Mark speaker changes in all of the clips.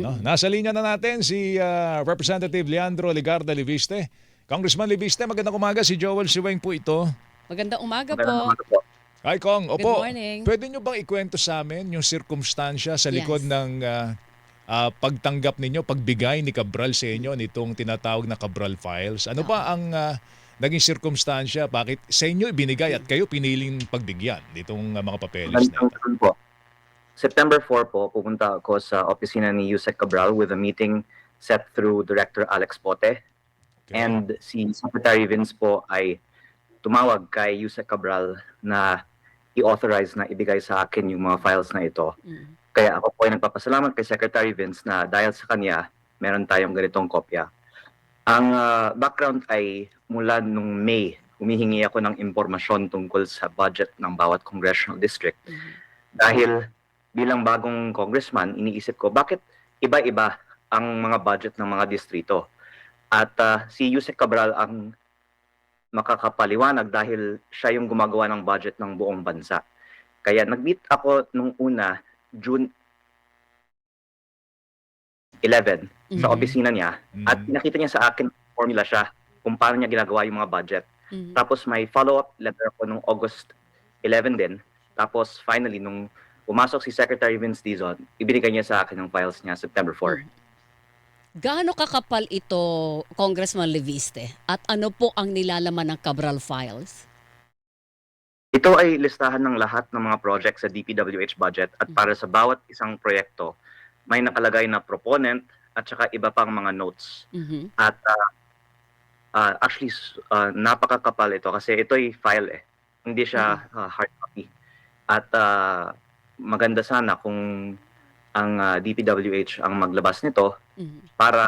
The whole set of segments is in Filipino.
Speaker 1: No, nasa linya na natin si Representative Leandro Legarda Liviste. Congressman Liviste, magandang umaga. Si Joel Siweng po ito.
Speaker 2: Magandang umaga
Speaker 3: Magandang
Speaker 2: po.
Speaker 3: umaga po.
Speaker 1: Hi, Kong.
Speaker 2: Good
Speaker 1: Opo,
Speaker 2: morning.
Speaker 1: pwede nyo bang ikwento sa amin yung sirkumstansya sa likod
Speaker 2: Yes.
Speaker 1: ng pagtanggap ninyo, pagbigay ni Cabral sa inyo nitong tinatawag na Cabral Files? Ano ba ang naging sirkumstansya? Bakit sa inyo ibinigay at kayo piniling pagbigyan nitong mga papeles na
Speaker 3: Magandang
Speaker 1: ito?
Speaker 3: taon po. September 4 po, pupunta ako sa opisina ni Yusek Cabral with a meeting set through Director Alex Pote.
Speaker 1: Okay.
Speaker 3: And si Secretary Vince po ay tumawag kay Yusek Cabral na i-authorize na ibigay sa akin yung mga files na ito. Kaya ako po ay nagpapasalamat kay Secretary Vince na dahil sa kanya, meron tayong ganitong kopya. Ang background ay mula nung May, humihingi ako ng impormasyon tungkol sa budget ng bawat congressional district. Dahil bilang bagong congressman, iniisip ko bakit iba-iba ang mga budget ng mga distrito. At si Yusek Cabral ang makakapaliwanag dahil siya yung gumagawa ng budget ng buong bansa. Kaya nag-meet ako nung una, June 11, sa opisina niya. At pinakita niya sa akin, formula siya, kung paano niya ginagawa yung mga budget. Tapos may follow-up letter ako nung August 11 din. Tapos finally, nung pumasok si Secretary Vince Dizon, ibinigay niya sa akin yung files niya September 4.
Speaker 2: Gaano kakapal ito, Congressman Liviste? At ano po ang nilalaman ng Cabral Files?
Speaker 3: Ito ay listahan ng lahat ng mga projects sa DPWH budget at para sa bawat isang proyekto, may nakalagay na proponent at saka iba pang mga notes. At actually, napakakapal ito kasi ito ay file eh. Hindi siya hard copy. At maganda sana kung ang DPWH ang maglabas nito para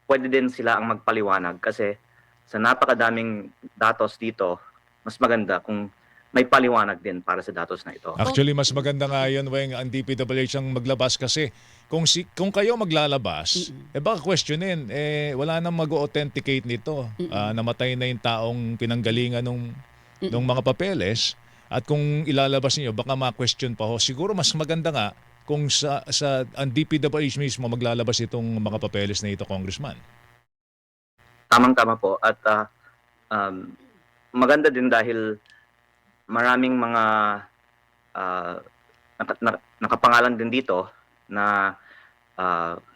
Speaker 3: pwede din sila ang magpaliwanag kasi sa napakadaming datos dito, mas maganda kung may paliwanag din para sa datos na ito.
Speaker 1: Actually, mas maganda nga yun, Weng, ang DPWH ang maglabas kasi kung kayo maglalabas, baka questionin, wala nang mag-authenticate nito. Namatay na yung taong pinanggalingan nung mga papeles at kung ilalabas niyo baka ma-question pa ho. Siguro mas maganda nga kung ang DPWH mismo maglalabas itong mga papeles na ito, Congressman.
Speaker 3: Tamang-tama po. At maganda din dahil maraming mga nakapangalan din dito na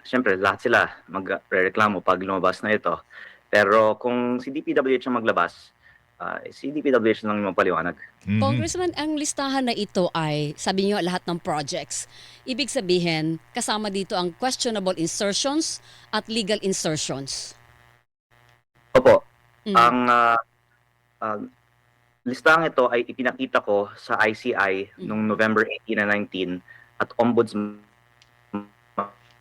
Speaker 3: siyempre lahat sila magre-reklamo pag lumabas na ito. Pero kung si DPWH ang maglabas, si DPWH lang yung magpaliwanag.
Speaker 2: Congressman, ang listahan na ito ay, sabi niyo, lahat ng projects. Ibig sabihin, kasama dito ang questionable insertions at legal insertions.
Speaker 3: Opo. Ang listahan ito ay ipinakita ko sa ICI noong November 18 and 19 at Ombudsman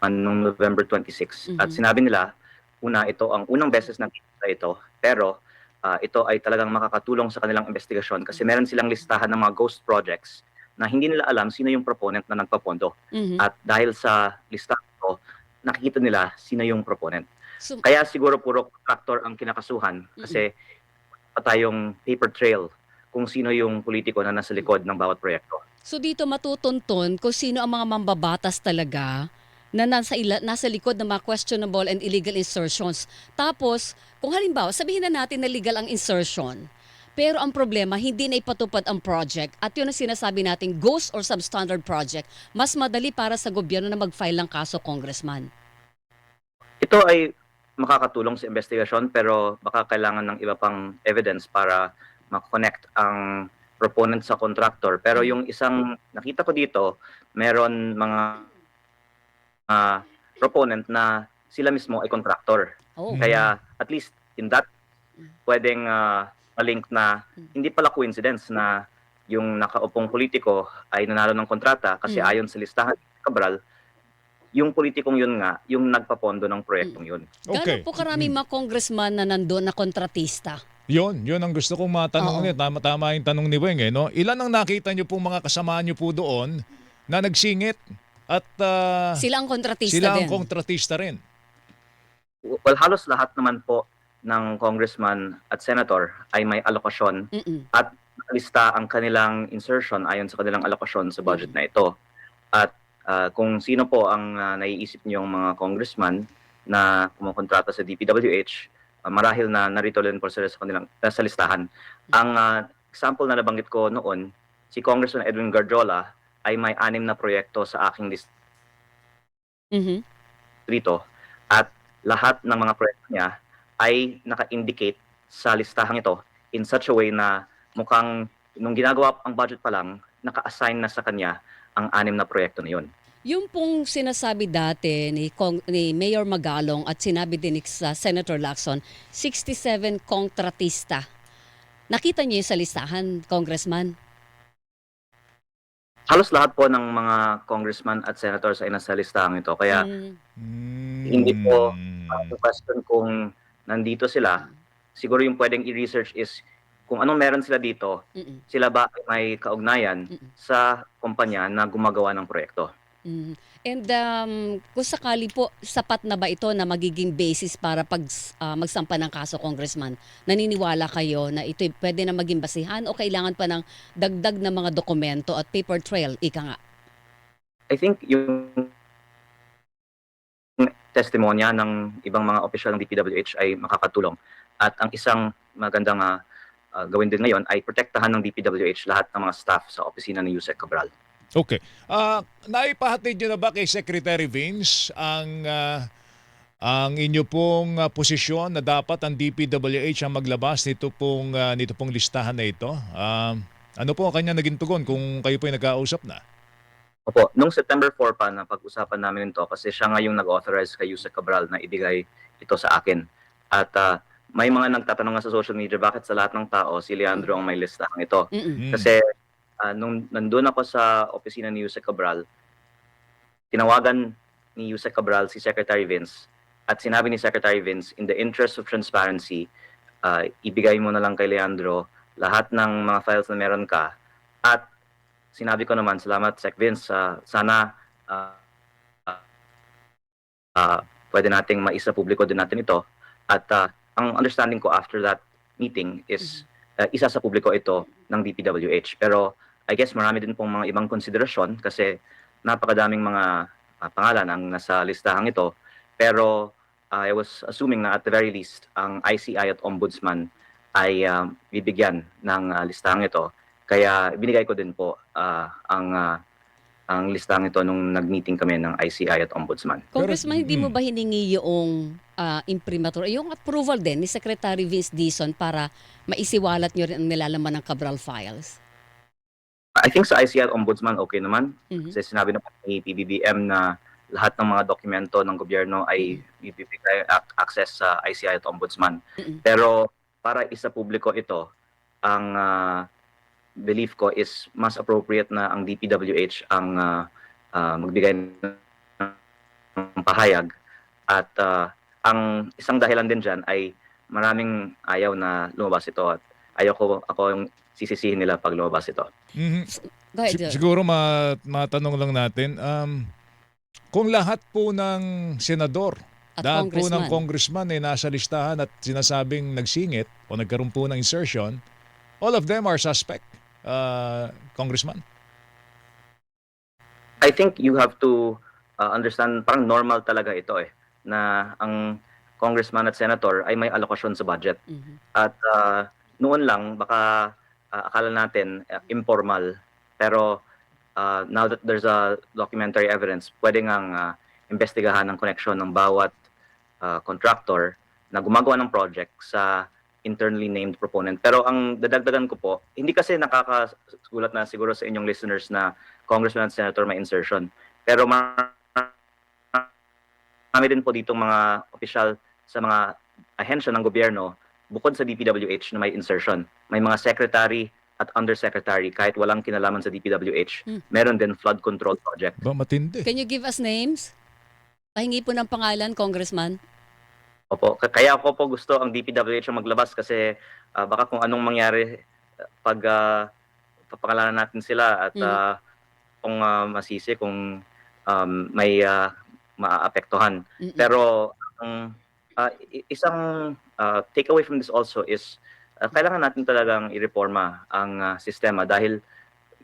Speaker 3: noong November 26. At sinabi nila, ito ang unang beses na kita ito, pero ito ay talagang makakatulong sa kanilang investigasyon kasi meron silang listahan ng mga ghost projects na hindi nila alam sino yung proponent na nagpapondo. At dahil sa listahan ito, nakikita nila sino yung proponent. Kaya siguro puro contractor ang kinakasuhan kasi pa tayong paper trail kung sino yung politiko na nasa likod ng bawat proyekto.
Speaker 2: So dito matutuntun kung sino ang mga mambabatas talaga na nasa likod ng mga questionable and illegal insertions. Tapos, kung halimbawa, sabihin na natin na legal ang insertion, pero ang problema, hindi na ipatupad ang project at yun ang sinasabi natin, ghost or substandard project, mas madali para sa gobyerno na mag-file ng kaso, Congressman.
Speaker 3: Ito ay makakatulong sa investigasyon pero baka kailangan ng iba pang evidence para ma-connect ang proponent sa contractor. Pero yung isang nakita ko dito, meron mga proponent na sila mismo ay contractor. Kaya at least in that, pwedeng malink na hindi pala coincidence na yung nakaupong politiko ay nanalo ng kontrata kasi ayon sa listahan ni Cabral, yung politikong yun nga, yung nagpapondo ng proyektong yun.
Speaker 2: Gano'n po karaming mga congressman na nandun na kontratista?
Speaker 1: Yun ang gusto kong matanong ulit. Tama yung tanong ni Weng. No? Ilan ang nakita niyo pong mga kasamaan niyo po doon na nagsingit at
Speaker 2: Sila ang kontratista
Speaker 1: sila ang
Speaker 2: din.
Speaker 1: kontratista rin?
Speaker 3: Well, halos lahat naman po ng congressman at senator ay may alokasyon at nakalista ang kanilang insertion ayon sa kanilang alokasyon sa budget na ito. At Kung sino po ang naiisip niyong mga congressman na kumukontrata sa DPWH, marahil na narito rin po sila sa kanilang sa listahan. Ang example na nabanggit ko noon, si Congressman Edwin Garjola ay may 6 na proyekto sa aking
Speaker 2: Mhm.
Speaker 3: distrito at lahat ng mga proyekto niya ay naka-indicate sa listahang ito in such a way na mukhang nung ginagawa ang budget pa lang, naka-assign na sa kanya ang 6 na proyekto na yun.
Speaker 2: Yung pong sinasabi dati ni Mayor Magalong at sinabi din ni Senator Lacson, 67 kontratista. Nakita niyo yung sa listahan, Congressman?
Speaker 3: Halos lahat po ng mga congressman at senators ay nasa listahang ito. Kaya hindi po yung question kung nandito sila. Siguro yung pwedeng i-research is kung anong meron sila dito,
Speaker 2: Mm-mm.
Speaker 3: sila ba ay may kaugnayan
Speaker 2: Mm-mm.
Speaker 3: sa kumpanya na gumagawa ng proyekto.
Speaker 2: Mm. And kung sakali po, sapat na ba ito na magiging basis para magsampa ng kaso, Congressman? Naniniwala kayo na ito pwede na maging basihan o kailangan pa ng dagdag na mga dokumento at paper trail, ika nga?
Speaker 3: I think yung testimonya ng ibang mga opisyal ng DPWH ay makakatulong. At ang isang magandang gawin din ngayon ay protektahan ng DPWH lahat ng mga staff sa opisina ni Yusek Cabral.
Speaker 1: Okay. Naipahatid nyo na ba kay Secretary Vince ang inyo pong posisyon na dapat ang DPWH ang maglabas nito pong listahan na ito? Ano po ang kanya naging tugon kung kayo po ay nag-ausap na?
Speaker 3: Opo, nung September 4 pa na pag-usapan namin ito kasi siya nga yung nag-authorize kay Yusek Cabral na ibigay ito sa akin. At may mga nagtatanong nga sa social media bakit sa lahat ng tao si Leandro ang may listahang ito.
Speaker 2: Mm-mm.
Speaker 3: Kasi nung nandun ako sa opisina ni Yusek Cabral, tinawagan ni Yusek Cabral si Secretary Vince at sinabi ni Secretary Vince, in the interest of transparency, ibigay mo na lang kay Leandro lahat ng mga files na meron ka. At sinabi ko naman, salamat Sec Vince, sana pwede nating maisa publiko din natin ito. At ang understanding ko after that meeting is isa sa publiko ito ng DPWH. Pero I guess marami din pong mga ibang konsiderasyon kasi napakadaming mga pangalan ang nasa listahang ito. Pero I was assuming na at the very least ang ICI at Ombudsman ay bibigyan ng listahang ito. Kaya binigay ko din po ang listahang ito nung nag-meeting kami ng ICI at Ombudsman.
Speaker 2: Congressman, hindi mo ba hiningi yung imprimatur, yung approval din ni Secretary Vince Dizon para maisiwalat nyo rin ang nilalaman ng Cabral files?
Speaker 3: I think sa ICI at Ombudsman okay naman.
Speaker 2: Mhm.
Speaker 3: Kasi sinabi naman ni PBBM na lahat ng mga dokumento ng gobyerno ay ibibigay access sa ICI at Ombudsman.
Speaker 2: Mm-mm.
Speaker 3: Pero para isa publiko ito, ang belief ko is mas appropriate na ang DPWH ang magbigay ng pahayag. At ang isang dahilan din dyan ay maraming ayaw na lumabas ito at ako yung sisisihin nila pag lumabas ito.
Speaker 2: Go ahead,
Speaker 1: Siguro matanong lang natin, kung lahat po ng senador,
Speaker 2: At
Speaker 1: lahat po ng
Speaker 2: congressman.
Speaker 1: congressman ay nasa listahan at sinasabing nagsingit o nagkaroon po ng insertion, all of them are suspect, Congressman?
Speaker 3: I think you have to understand, parang normal talaga ito na ang congressman at senator ay may alokasyon sa budget.
Speaker 2: Mhm.
Speaker 3: At noon lang, baka akala natin informal, pero now that there's a documentary evidence, pwede ngang investigahan ng connection ng bawat contractor na gumagawa ng project sa internally named proponent. Pero ang dadagdagan ko po, hindi kasi nakakasulat na siguro sa inyong listeners na congressman at senator may insertion. Pero marami din po ditong mga opisyal sa mga ahensya ng gobyerno bukod sa DPWH na may insertion. May mga secretary at undersecretary kahit walang kinalaman sa DPWH. Meron din flood control project.
Speaker 1: Ba, matindi.
Speaker 2: Can you give us names? Pahingi po ng pangalan, Congressman.
Speaker 3: Opo, kaya ako po gusto ang DPWH ang maglabas kasi baka kung anong mangyari pag papangalanan natin sila at kung masisi kung may maaapektuhan. Pero isang takeaway from this also is kailangan natin talagang ireforma ang sistema dahil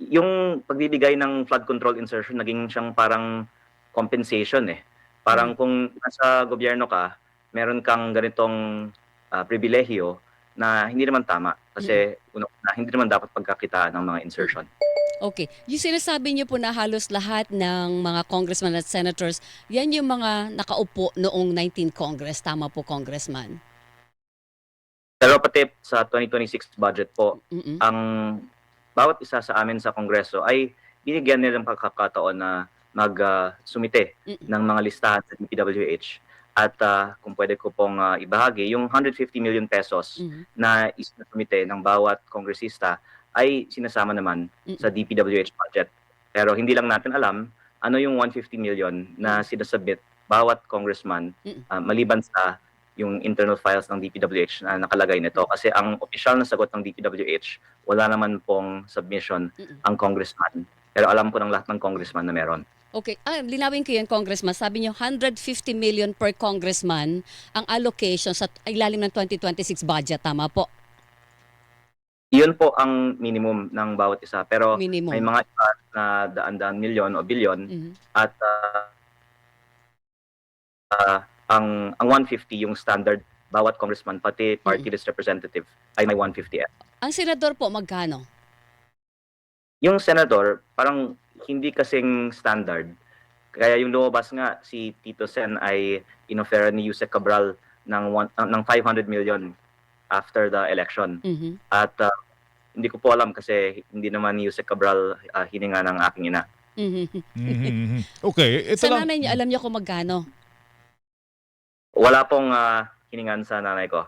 Speaker 3: yung pagbibigay ng flood control insertion naging siyang parang compensation eh. Parang kung nasa gobyerno ka, meron kang ganitong pribilehiyo na hindi naman tama kasi hindi naman dapat pagkakitaan ng mga insertion.
Speaker 2: Okay. Yung sinasabi niyo po na halos lahat ng mga congressman at senators, yan yung mga nakaupo noong 19th Congress. Tama po, Congressman?
Speaker 3: Pero pati sa 2026 budget po,
Speaker 2: Mm-mm.
Speaker 3: ang bawat isa sa amin sa Kongreso ay binigyan nilang pagkakataon na sumite ng mga listahan sa DPWH. At kung pwede ko pong ibahagi, yung 150 million pesos na isinasumite ng bawat kongresista ay sinasama naman sa DPWH budget. Pero hindi lang natin alam ano yung 150 million na sinasubmit bawat congressman maliban sa yung internal files ng DPWH na nakalagay nito. Kasi ang opisyal na sagot ng DPWH, wala naman pong submission ang congressman. Pero alam ko ng lahat ng congressman na meron.
Speaker 2: Okay. Linawin ko yan, Congressman. Sabi niyo 150 million per congressman ang allocation sa ilalim ng 2026 budget. Tama po?
Speaker 3: Yun po ang minimum ng bawat isa. Pero
Speaker 2: Minimum.
Speaker 3: may mga iba na daan-daan milyon o bilyon at ang 150 yung standard bawat congressman pati party list representative ay may 150.
Speaker 2: Ang senador po, magkano?
Speaker 3: Yung senador parang hindi kasing standard. Kaya yung lumabas nga si Tito Sen ay inoffer ni Yusek Cabral ng 500 million after the election. At hindi ko po alam kasi hindi naman ni Yusek Cabral hininga ng aking ina.
Speaker 1: Okay, ito
Speaker 2: Sa
Speaker 1: lang.
Speaker 2: nanay niyo, alam niyo kung magkano?
Speaker 3: Wala pong hiningan sa nanay ko.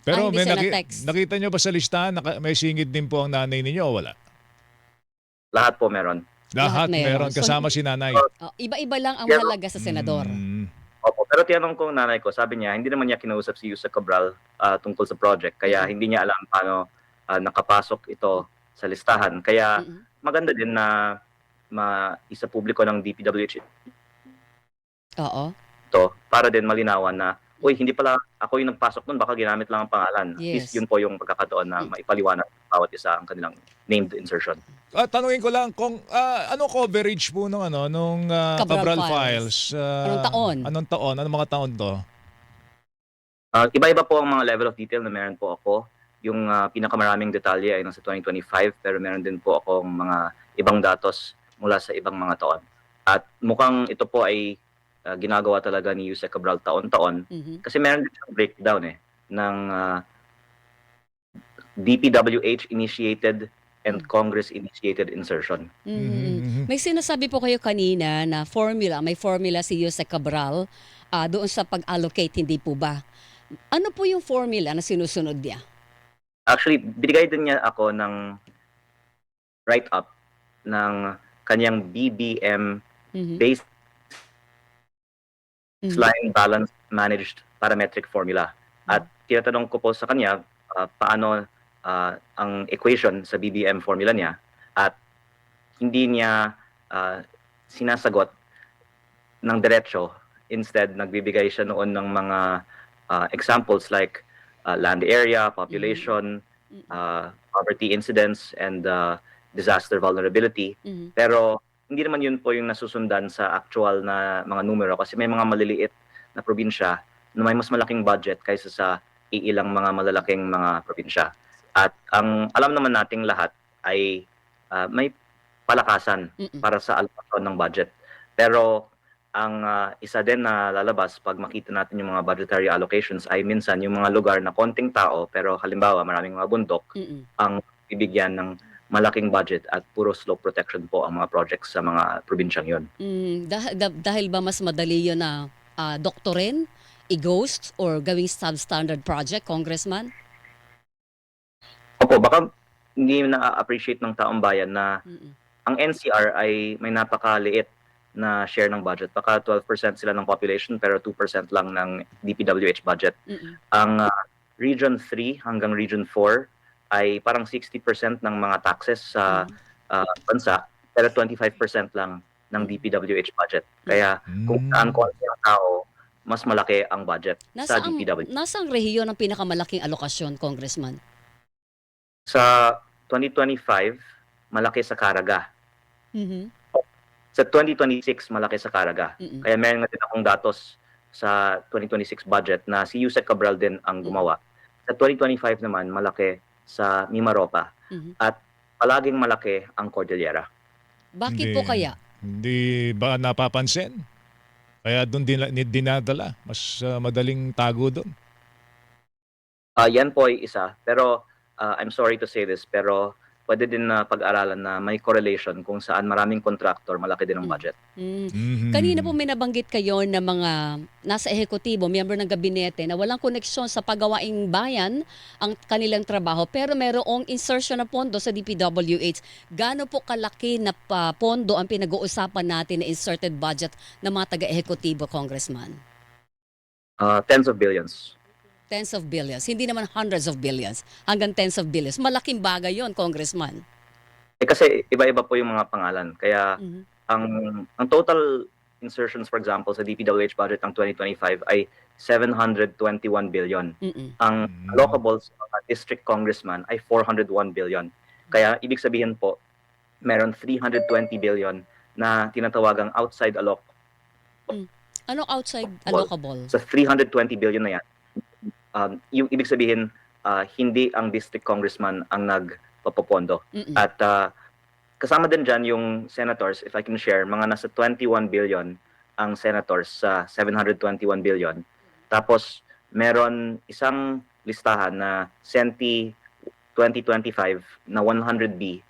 Speaker 1: Pero
Speaker 2: hindi
Speaker 1: may
Speaker 2: siya na-text.
Speaker 1: nakita nyo ba sa listahan, may singit din po ang nanay ninyo o wala?
Speaker 3: Lahat po meron.
Speaker 1: Lahat
Speaker 2: meron.
Speaker 1: meron, kasama si nanay.
Speaker 2: Iba-iba lang ang mahalaga sa senador.
Speaker 3: Opo, pero tinanong ko nanay ko, sabi niya, hindi naman niya kinausap si Yusek Cabral tungkol sa project. Kaya hindi niya alam paano nakapasok ito sa listahan. Kaya maganda din na isa publiko ng DPWH
Speaker 2: Oo.
Speaker 3: ito para din malinawan na, uy, hindi pala ako yung nagpasok nun, baka ginamit lang ang pangalan. At least yun po yung pagkakataon na maipaliwanag bawat isa ang kanilang named insertion.
Speaker 1: Tanungin ko lang kung ano coverage po nung
Speaker 2: Cabral
Speaker 1: Cabral
Speaker 2: Files.
Speaker 1: Files?
Speaker 2: Anong taon?
Speaker 1: Anong taon? Anong mga taon to?
Speaker 3: Iba-iba po ang mga level of detail na meron po ako. Yung pinakamaraming detalye ay nasa 2025 pero meron din po akong mga ibang datos mula sa ibang mga taon. At mukhang ito po ay ginagawa talaga ni Yusek Cabral taon-taon kasi meron din siyang breakdown ng DPWH initiated and Congress initiated insertion.
Speaker 2: May sinasabi po kayo kanina na may formula si Yusek Cabral doon sa pag-allocate, hindi po ba? Ano po yung formula na sinusunod niya?
Speaker 3: Actually, binigay din niya ako ng write-up ng kanyang BBM based baseline balance managed parametric formula. At tinatanong ko po sa kanya paano ang equation sa BBM formula niya at hindi niya sinasagot ng diretso. Instead, nagbibigay siya noon ng mga examples like land area, population, poverty incidence, and disaster vulnerability. Pero hindi naman yun po yung nasusundan sa actual na mga numero kasi may mga maliliit na probinsya na may mas malaking budget kaysa sa iilang mga malalaking mga probinsya. At ang alam naman nating lahat ay may palakasan para sa alokasyon ng budget. Pero ang isa din na lalabas pag makita natin yung mga budgetary allocations ay minsan yung mga lugar na konting tao pero halimbawa maraming mga bundok ang bibigyan ng malaking budget at puro slope protection po ang mga projects sa mga probinsyang yun.
Speaker 2: Dahil ba mas madali yun na doktorin, i-ghost, or gawing substandard project, Congressman?
Speaker 3: Opo, baka hindi na-appreciate ng taong bayan na ang NCR ay may napakaliit na share ng budget. Baka 12% sila ng population pero 2% lang ng DPWH budget. Ang Region 3 hanggang Region 4 ay parang 60% ng mga taxes sa bansa pero 25% lang ng DPWH budget. Kaya kung saan konti ang tao, mas malaki ang budget sa DPWH.
Speaker 2: Nasang rehiyon ang pinakamalaking alokasyon, Congressman?
Speaker 3: Sa 2025, malaki sa Caraga.
Speaker 2: Mhm.
Speaker 3: Sa 2026, malaki sa Caraga.
Speaker 2: Mm.
Speaker 3: Kaya meron nga din akong datos sa 2026 budget na si Yusek Cabral din ang gumawa. Sa 2025 naman, malaki sa Mimaropa.
Speaker 2: Mhm.
Speaker 3: At palaging malaki ang Cordillera.
Speaker 2: Bakit po kaya?
Speaker 1: Hindi ba napapansin? Kaya doon dinadala. Mas madaling tago doon.
Speaker 3: Yan po ay isa. Pero I'm sorry to say this, pero pwede din na pag-aralan na may correlation kung saan maraming contractor, malaki din ang budget.
Speaker 2: Kanina po may nabanggit kayo na mga nasa ehekutibo, miyembro ng gabinete na walang koneksyon sa paggawaing bayan ang kanilang trabaho pero merong insertion na pondo sa DPWH. Gaano po kalaki na pondo ang pinag-uusapan natin na inserted budget ng mga taga-ehekutibo, Congressman?
Speaker 3: Tens of billions.
Speaker 2: Tens of billions. Hindi naman hundreds of billions. Hanggang tens of billions. Malaking bagay yon, Congressman.
Speaker 3: Kasi iba-iba po yung mga pangalan. Kaya ang total insertions, for example, sa DPWH budget ng 2025 ay 721 billion. Ang allocables sa mga district congressman ay 401 billion. Kaya ibig sabihin po, meron 320 billion na tinatawagang outside
Speaker 2: Ano outside allocable?
Speaker 3: Sa 320 billion na yan, yung ibig sabihin, hindi ang district congressman ang nagpapopondo. At kasama din dyan yung senators, if I can share, mga nasa 21 billion ang senators sa 721 billion. Tapos, meron isang listahan na Senti 2025 na 100B.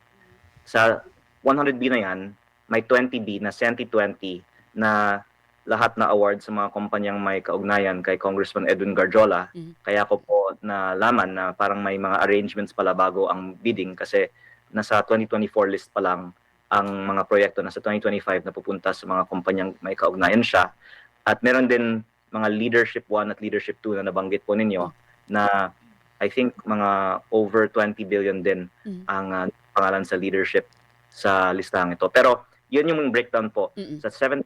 Speaker 3: Sa 100B na yan, may 20B na Senti 20 na lahat na award sa mga kumpanyang may kaugnayan kay Congressman Edwin Garjola. Kaya ko po nalaman na parang may mga arrangements pala bago ang bidding kasi nasa 2024 list pa lang ang mga proyekto na sa 2025 na pupunta sa mga kumpanyang may kaugnayan siya. At meron din mga Leadership 1 at Leadership 2 na nabanggit po ninyo na I think mga over 20 billion din ang pangalan sa leadership sa listahang ito. Pero yun yung breakdown po. Sa 7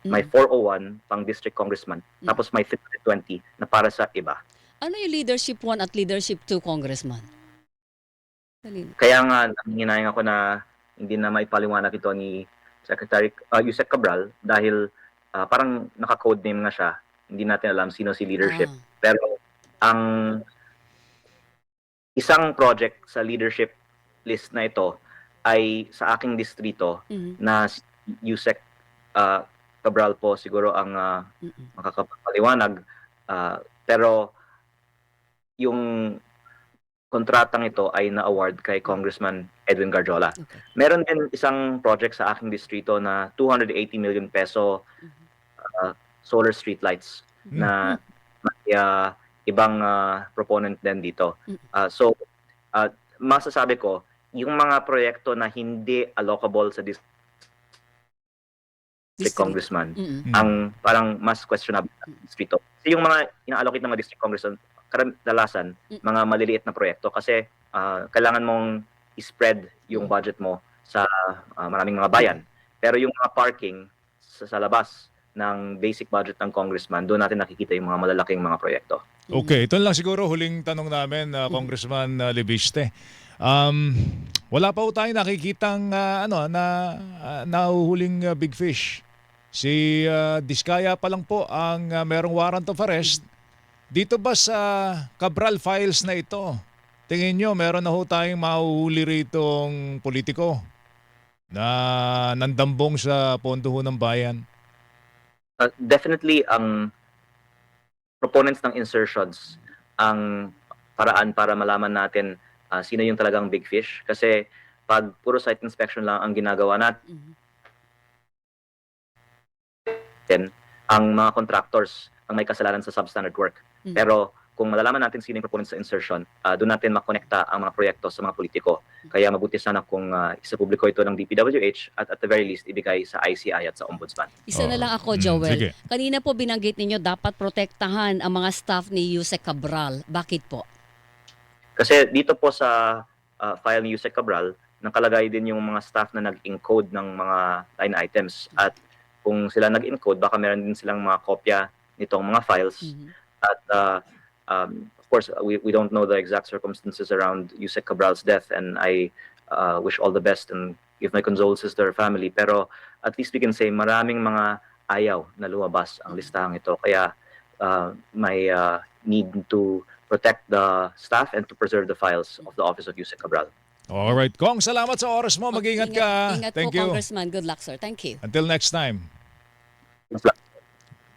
Speaker 3: may 401 pang district congressman, tapos may 320 na para sa iba.
Speaker 2: Ano yung Leadership 1 at Leadership 2, Congressman?
Speaker 3: Kaya nga, hinayang ako na hindi na maipaliwanag ito ni Secretary Yusek Cabral dahil parang naka-code name nga siya. Hindi natin alam sino si leadership. Pero ang isang project sa leadership list na ito ay sa aking distrito na si Yusek Cabral po siguro ang makakapaliwanag. Pero yung kontratang ito ay na-award kay Congressman Edwin Garjola. Meron din isang project sa aking distrito na 280 million peso solar street lights na may ibang proponent din dito. So, masasabi ko, yung mga proyekto na hindi allocable sa district congressman, ang parang mas questionable sa distrito. Kasi yung mga ina-allocate ng mga district congressman, kadalasan, mga maliliit na proyekto kasi kailangan mong i-spread yung budget mo sa maraming mga bayan. Pero yung mga parking sa labas ng basic budget ng congressman, doon natin nakikita yung mga malalaking mga proyekto.
Speaker 1: Okay, ito lang siguro huling tanong namin, Congressman Libiste. Wala pa po tayo nakikitang nahuhuling big fish. Si Diskaya pa lang po ang merong warrant of arrest. Dito ba sa Cabral files na ito, tingin nyo meron na ho tayong mahuhuli ritong politiko na nandambong sa pondo ho ng bayan?
Speaker 3: Definitely, ang proponents ng insertions ang paraan para malaman natin sino yung talagang big fish. Kasi pag puro site inspection lang ang ginagawa natin, ang mga contractors ang may kasalanan sa substandard work. Pero kung malalaman natin sino yung proponents sa insertion, doon natin makonekta ang mga proyekto sa mga politiko. Kaya mabuti sana kung isapubliko ito ng DPWH at the very least ibigay sa ICI at sa Ombudsman.
Speaker 2: Isa na lang ako, Joel.
Speaker 1: Sige.
Speaker 2: Kanina po binanggit ninyo dapat protektahan ang mga staff ni Yusek Cabral. Bakit po?
Speaker 3: Kasi dito po sa file ni Yusek Cabral, nakalagay din yung mga staff na nag-encode ng mga line items. At kung sila nag-encode, baka meron din silang mga kopya nitong mga files. At course, we don't know the exact circumstances around Yusek Cabral's death, and I wish all the best and give my condolences to her family. Pero at least we can say maraming mga ayaw na lumabas ang listahang ito. Kaya may need to protect the staff and to preserve the files of the Office of Yusek Cabral.
Speaker 1: Alright, Kong, salamat sa oras mo. Mag-ingat ka.
Speaker 2: Ingat
Speaker 1: Thank
Speaker 2: po,
Speaker 1: you.
Speaker 2: Congressman. Good luck, sir. Thank you.
Speaker 1: Until next time.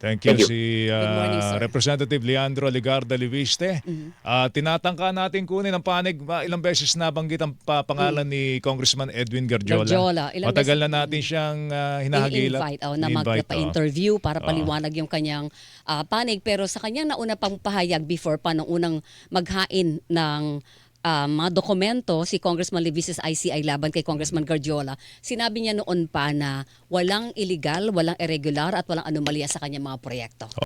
Speaker 1: Thank you,
Speaker 3: Thank you.
Speaker 1: si
Speaker 2: Good morning, sir.
Speaker 1: Representative Leandro Ligarda Liviste. Tinatangka natin kunin ang panig. Ilang beses nabanggit ang pangalan ni Congressman Edwin Garjola.
Speaker 2: Garjola. Ilang
Speaker 1: Matagal
Speaker 2: beses-
Speaker 1: na natin siyang hinahagilan.
Speaker 2: I-invite na
Speaker 1: I-invite,
Speaker 2: magpa-interview para paliwanag yung kanyang panig. Pero sa kanyang nauna pang pahayag before pa nung unang maghain ng mga dokumento si Congressman Levisis ICI laban kay Congressman Garjola, sinabi niya noon pa na walang illegal, walang irregular at walang anomalya sa kanyang mga proyekto.